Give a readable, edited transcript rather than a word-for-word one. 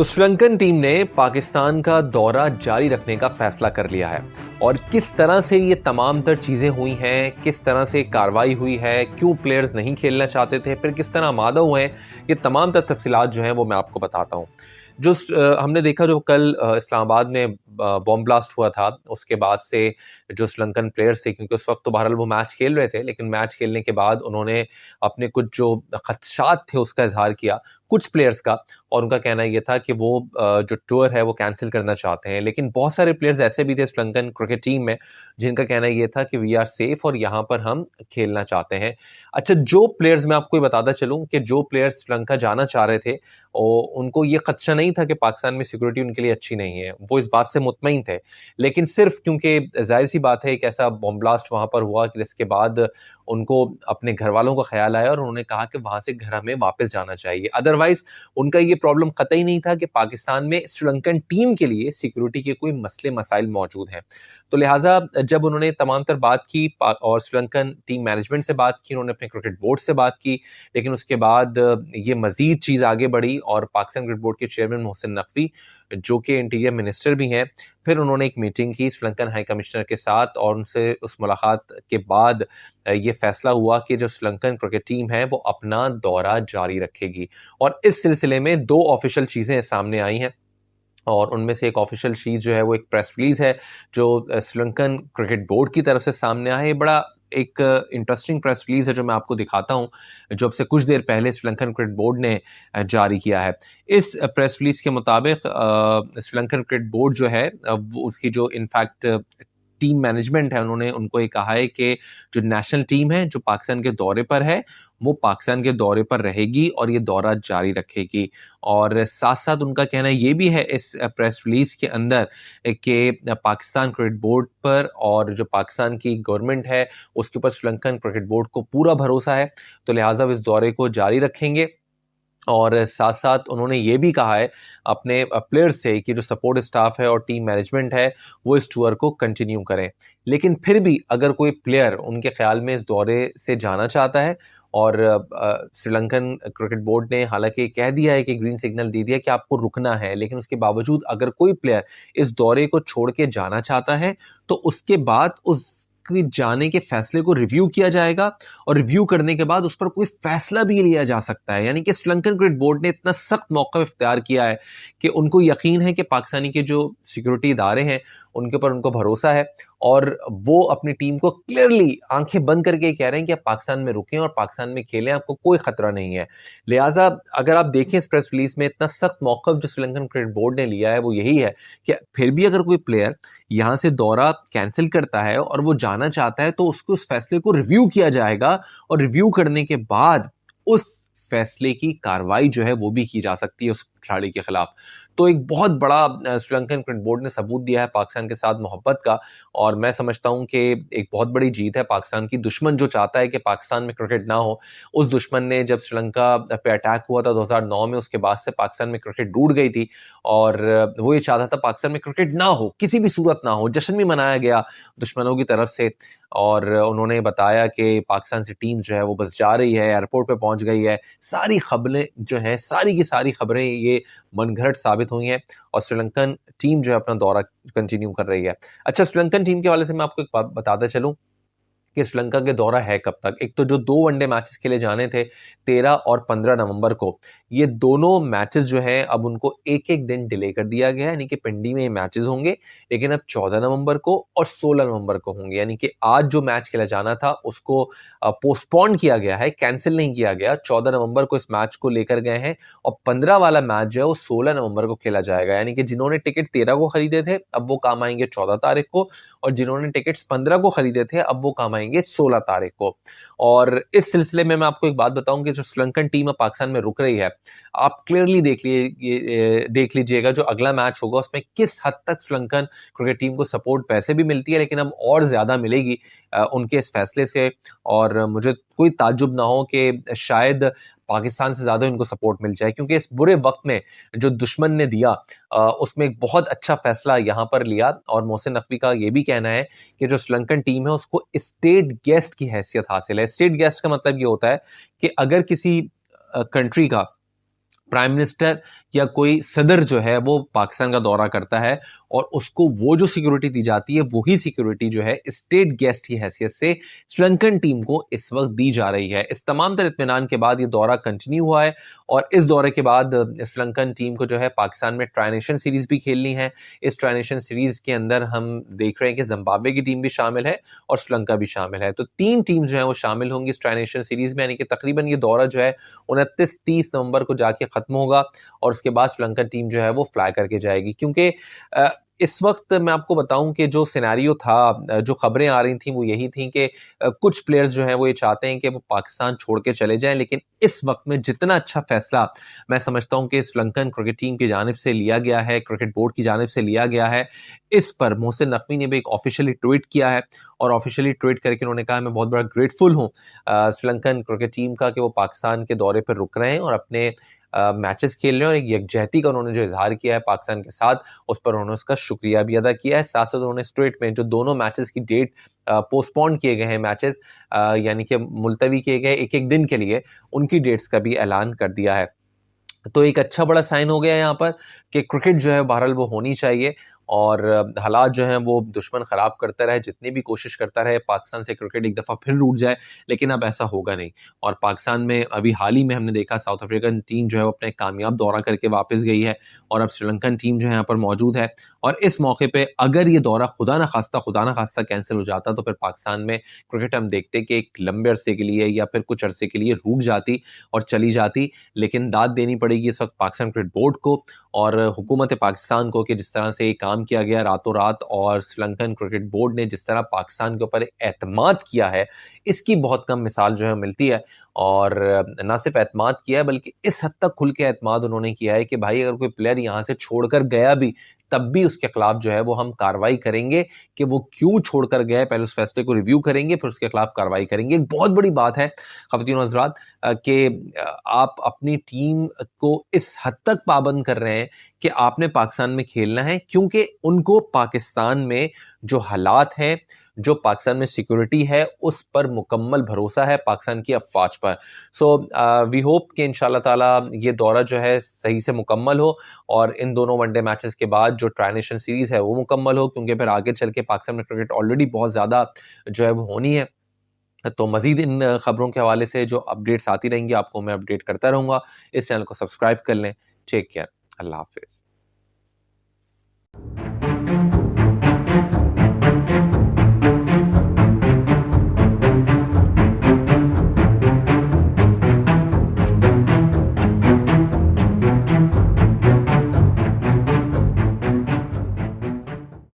तो श्रीलंकन टीम ने पाकिस्तान का दौरा जारी रखने का फैसला कर लिया है और किस तरह से ये तमाम तर चीजें हुई हैं, किस तरह से कार्रवाई हुई है, क्यों प्लेयर्स नहीं खेलना चाहते थे, फिर किस तरह आमादा हुए हैं, ये तमाम तर तफसीलात जो हैं वो मैं आपको बताता हूँ। जो हमने देखा जो कल इस्लामाबाद में बॉम्ब ब्लास्ट हुआ था, उसके बाद से जो श्रीलंकन प्लेयर्स थे, क्योंकि उस वक्त तो बहरहाल वो मैच खेल रहे थे, लेकिन मैच खेलने के बाद उन्होंने अपने कुछ जो खदशात थे उसका इजहार किया कुछ प्लेयर्स का, और उनका कहना ये था कि वो जो टूर है वो कैंसिल करना चाहते हैं। लेकिन बहुत सारे प्लेयर्स ऐसे भी थे श्रीलंकन क्रिकेट टीम में जिनका कहना ये था कि वी आर सेफ और यहाँ पर हम खेलना चाहते हैं। अच्छा, जो प्लेयर्स मैं आपको ये बताता चलूँ कि जो प्लेयर्स श्रीलंका जाना चाह रहे थे उनको ये खदशा नहीं था कि पाकिस्तान में सिक्योरिटी उनके लिए अच्छी नहीं है, वो इस बात से मुतमईन थे। लेकिन सिर्फ क्योंकि जाहिर सी बात है एक ऐसा बॉम्ब ब्लास्ट वहाँ पर हुआ कि जिसके बाद उनको अपने घर वालों का ख्याल आया और उन्होंने कहा कि वहाँ से घर हमें वापस जाना चाहिए। अदरवाइज उनका ये प्रॉब्लम कतई नहीं था कि पाकिस्तान में श्रीलंकन टीम के लिए सिक्योरिटी के कोई मसले मसाइल मौजूद हैं। तो लिहाजा जब उन्होंने तमाम तर बात की और श्रीलंकन टीम मैनेजमेंट से बात की, उन्होंने अपने क्रिकेट बोर्ड से बात की, लेकिन उसके बाद ये मजीद चीज़ आगे बढ़ी और पाकिस्तान क्रिकेट बोर्ड के चेयरमैन मोहसिन नकवी, जो कि इंटीरियर मिनिस्टर भी हैं, फिर उन्होंने एक मीटिंग की श्रीलंकन हाई कमिश्नर के साथ और उनसे उस मुलाकात के बाद ये फैसला हुआ कि जो श्रीलंकन क्रिकेट टीम है वो अपना दौरा जारी रखेगी। और इस सिलसिले में दो ऑफिशियल चीज़ें सामने आई हैं और उनमें से एक ऑफिशियल चीज़ जो है वो एक प्रेस रिलीज़ है जो श्रीलंकन क्रिकेट बोर्ड की तरफ से सामने आया है। ये बड़ा एक इंटरेस्टिंग प्रेस रिलीज़ है जो मैं आपको दिखाता हूँ, जो अब से कुछ देर पहले श्रीलंकन क्रिकेट बोर्ड ने जारी किया है। इस प्रेस रिलीज़ के मुताबिक श्रीलंकन क्रिकेट बोर्ड जो है वो उसकी जो इनफैक्ट टीम मैनेजमेंट है, उन्होंने उनको ये कहा है कि जो नेशनल टीम है जो पाकिस्तान के दौरे पर है वो पाकिस्तान के दौरे पर रहेगी और ये दौरा जारी रखेगी। और साथ साथ उनका कहना ये भी है इस प्रेस रिलीज के अंदर कि पाकिस्तान क्रिकेट बोर्ड पर और जो पाकिस्तान की गवर्नमेंट है उसके ऊपर श्रीलंकन क्रिकेट बोर्ड को पूरा भरोसा है, तो लिहाजा इस दौरे को जारी रखेंगे। और साथ साथ उन्होंने ये भी कहा है अपने प्लेयर्स से कि जो सपोर्ट स्टाफ है और टीम मैनेजमेंट है वो इस टूर को कंटिन्यू करें। लेकिन फिर भी अगर कोई प्लेयर उनके ख्याल में इस दौरे से जाना चाहता है, और श्रीलंकन क्रिकेट बोर्ड ने हालांकि कह दिया है कि ग्रीन सिग्नल दे दिया कि आपको रुकना है, लेकिन उसके बावजूद अगर कोई प्लेयर इस दौरे को छोड़ के जाना चाहता है तो उसके बाद उस जाने के फैसले को रिव्यू किया जाएगा और रिव्यू करने के बाद उस पर कोई फैसला भी लिया जा सकता है। यानी कि श्रीलंकन क्रिकेट बोर्ड ने इतना सख्त मौका इख्तियार किया है कि उनको यकीन है कि पाकिस्तानी के जो सिक्योरिटी इदारे हैं उनके ऊपर उनको भरोसा है और वो अपनी टीम को क्लियरली आंखें बंद करके कह रहे हैं कि आप पाकिस्तान में रुकें और पाकिस्तान में खेलें, आपको कोई खतरा नहीं है। लिहाजा अगर आप देखें इस प्रेस रिलीज में इतना सख्त मौका जो श्रीलंकन क्रिकेट बोर्ड ने लिया है वो यही है कि फिर भी अगर कोई प्लेयर यहाँ से दौरा कैंसिल करता है और वो जाना चाहता है तो उसको उस फैसले को रिव्यू किया जाएगा और रिव्यू करने के बाद उस फैसले की कार्रवाई जो है वो भी की जा सकती है उस खिलाड़ी के खिलाफ। तो एक बहुत बड़ा श्रीलंकन क्रिकेट बोर्ड ने सबूत दिया है पाकिस्तान के साथ मोहब्बत का, और मैं समझता हूं कि एक बहुत बड़ी जीत है पाकिस्तान की। दुश्मन जो चाहता है कि पाकिस्तान में क्रिकेट ना हो, उस दुश्मन ने जब श्रीलंका पे अटैक हुआ था 2009 में, उसके बाद से पाकिस्तान में क्रिकेट डूब गई थी और वो ये चाहता था पाकिस्तान में क्रिकेट ना हो, किसी भी सूरत ना हो। जश्न भी मनाया गया दुश्मनों की तरफ से और उन्होंने बताया कि पाकिस्तान से टीम जो है वो बस जा रही है, एयरपोर्ट पे पहुंच गई है। सारी खबरें जो हैं, सारी की सारी खबरें ये मनगढ़ंत साबित हुई हैं और श्रीलंकन टीम जो है अपना दौरा कंटिन्यू कर रही है। अच्छा, श्रीलंकन टीम के हवाले से मैं आपको एक बात बताता चलूं कि श्रीलंका के दौरा है कब तक। एक तो जो 2 वनडे मैचेस खेले जाने थे 13 और 15 नवंबर को, ये दोनों मैचेस जो हैं अब उनको एक एक दिन डिले कर दिया गया है। यानी कि पिंडी में ये मैचेस होंगे लेकिन अब 14 नवंबर को और 16 नवंबर को होंगे। यानी कि आज जो मैच खेला जाना था उसको पोस्टपोन किया गया है, कैंसिल नहीं किया गया। 14 नवंबर को इस मैच को लेकर गए हैं और 15 वाला मैच जो है वो 16 नवंबर को खेला जाएगा। यानी कि जिन्होंने टिकट 13 को खरीदे थे अब वो काम आएंगे 14 तारीख को, और जिन्होंने टिकट्स 15 को खरीदे थे अब वो काम आएंगे 16 तारीख को। और इस सिलसिले में मैं आपको एक बात बताऊं कि जो श्रीलंकन टीम अब पाकिस्तान में रुक रही है, आप क्लियरली देख लीजिएगा जो अगला मैच होगा उसमें किस हद तक श्रीलंकन क्रिकेट टीम को सपोर्ट वैसे भी मिलती है, लेकिन अब और ज्यादा मिलेगी उनके इस फैसले से। और मुझे कोई ताज्जुब ना हो कि शायद पाकिस्तान से ज्यादा इनको सपोर्ट मिल जाए, क्योंकि इस बुरे वक्त में जो दुश्मन ने दिया उसमें एक बहुत अच्छा फैसला यहाँ पर लिया। और मोहसिन नकवी का ये भी कहना है कि जो श्रीलंकन टीम है उसको स्टेट गेस्ट की हैसियत हासिल है। स्टेट गेस्ट का मतलब ये होता है कि अगर किसी कंट्री का प्राइम मिनिस्टर या कोई सदर जो है वो पाकिस्तान का दौरा करता है और उसको वो जो सिक्योरिटी दी जाती है वही सिक्योरिटी जो है स्टेट गेस्ट की हैसियत से श्रीलंकन टीम को इस वक्त दी जा रही है। इस तमाम तर इत्मीनान के बाद ये दौरा कंटिन्यू हुआ है और इस दौरे के बाद श्रीलंकन टीम को जो है पाकिस्तान में ट्राई नेशन सीरीज भी खेलनी है। इस ट्राई नेशन सीरीज के अंदर हम देख रहे हैं कि जिम्बाब्वे की टीम भी शामिल है और श्रीलंका भी शामिल है, तो 3 टीम जो है वो शामिल होंगी इस ट्राई नेशन सीरीज में, यानी कि तकरीबन ये दौरा जो है 29-30 नवंबर को जाके खत्म होगा और उसके बाद श्रीलंकन टीम जो है वो फ्लाई करके जाएगी। क्योंकि इस वक्त मैं आपको बताऊं कि जो सिनेरियो था, जो खबरें आ रही थी वो यही थी कि कुछ प्लेयर्स जो हैं वो ये चाहते हैं कि वो पाकिस्तान छोड़ के चले जाएं, लेकिन इस वक्त में जितना अच्छा फैसला मैं समझता हूं कि श्रीलंकन क्रिकेट टीम की जानिब से लिया गया है, क्रिकेट बोर्ड की जानिब से लिया गया है, इस पर मोहसिन नकवी ने भी एक ऑफिशियली ट्वीट किया है और ऑफिशियली ट्वीट करके उन्होंने कहा मैं बहुत बड़ा ग्रेटफुल हूँ श्रीलंकन क्रिकेट टीम का कि वो पाकिस्तान के दौरे पर रुक रहे हैं और अपने मैचेस खेल रहे हैं और एक यकजहती का उन्होंने जो इजहार किया है पाकिस्तान के साथ, उस पर उन्होंने उसका शुक्रिया भी अदा किया है। साथ साथ उन्होंने स्ट्रेट में जो दोनों मैचेस की डेट पोस्टपोन किए गए हैं, मैचेस यानी कि मुलतवी किए गए एक एक दिन के लिए, उनकी डेट्स का भी ऐलान कर दिया है। तो एक अच्छा बड़ा साइन हो गया यहाँ पर कि क्रिकेट जो है बहरहाल वो होनी चाहिए और हालात जो हैं वो दुश्मन ख़राब करता रहे, जितनी भी कोशिश करता रहे पाकिस्तान से क्रिकेट एक दफ़ा फिर रूठ जाए, लेकिन अब ऐसा होगा नहीं। और पाकिस्तान में अभी हाल ही में हमने देखा साउथ अफ्रीकन टीम जो है वो अपने कामयाब दौरा करके वापस गई है और अब श्रीलंकन टीम जो है यहाँ पर मौजूद है और इस मौके पे अगर ये दौरा खुदा ना खास्ता कैंसिल हो जाता तो फिर पाकिस्तान में क्रिकेट हम देखते कि एक लंबे अरसे के लिए या फिर कुछ अरसे के लिए रूठ जाती और चली जाती, लेकिन दाद देनी पड़ेगी इस वक्त पाकिस्तान क्रिकेट बोर्ड को और हुकूमत पाकिस्तान को कि जिस तरह से ये काम किया गया रातों रात और श्रीलंकन क्रिकेट बोर्ड ने जिस तरह पाकिस्तान के ऊपर एतमाद किया है, इसकी बहुत कम मिसाल जो है मिलती है। और ना सिर्फ एतमाद किया है बल्कि इस हद तक खुल के एतमाद उन्होंने किया है कि भाई अगर कोई प्लेयर यहाँ से छोड़कर गया भी तब भी उसके खिलाफ जो है वो हम कार्रवाई करेंगे कि वो क्यों छोड़कर गए, पहले उस फैसले को रिव्यू करेंगे फिर उसके खिलाफ कार्रवाई करेंगे। एक बहुत बड़ी बात है ख़वातीन और हज़रात कि आप अपनी टीम को इस हद तक पाबंद कर रहे हैं कि आपने पाकिस्तान में खेलना है क्योंकि उनको पाकिस्तान में जो हालात हैं, जो पाकिस्तान में सिक्योरिटी है, उस पर मुकम्मल भरोसा है पाकिस्तान की अफवाज पर। सो वी होप कि इंशाल्लाह ताला ये दौरा जो है सही से मुकम्मल हो और इन दोनों वनडे मैचेस के बाद जो ट्राई नेशन सीरीज़ है वो मुकम्मल हो, क्योंकि फिर आगे चल के पाकिस्तान में क्रिकेट ऑलरेडी बहुत ज़्यादा जो है वो होनी है। तो मज़ीद इन खबरों के हवाले से जो अपडेट्स आती रहेंगी आपको मैं अपडेट करता रहूँगा। इस चैनल को सब्सक्राइब कर लें। Take care. अल्लाह हाफ़िज़।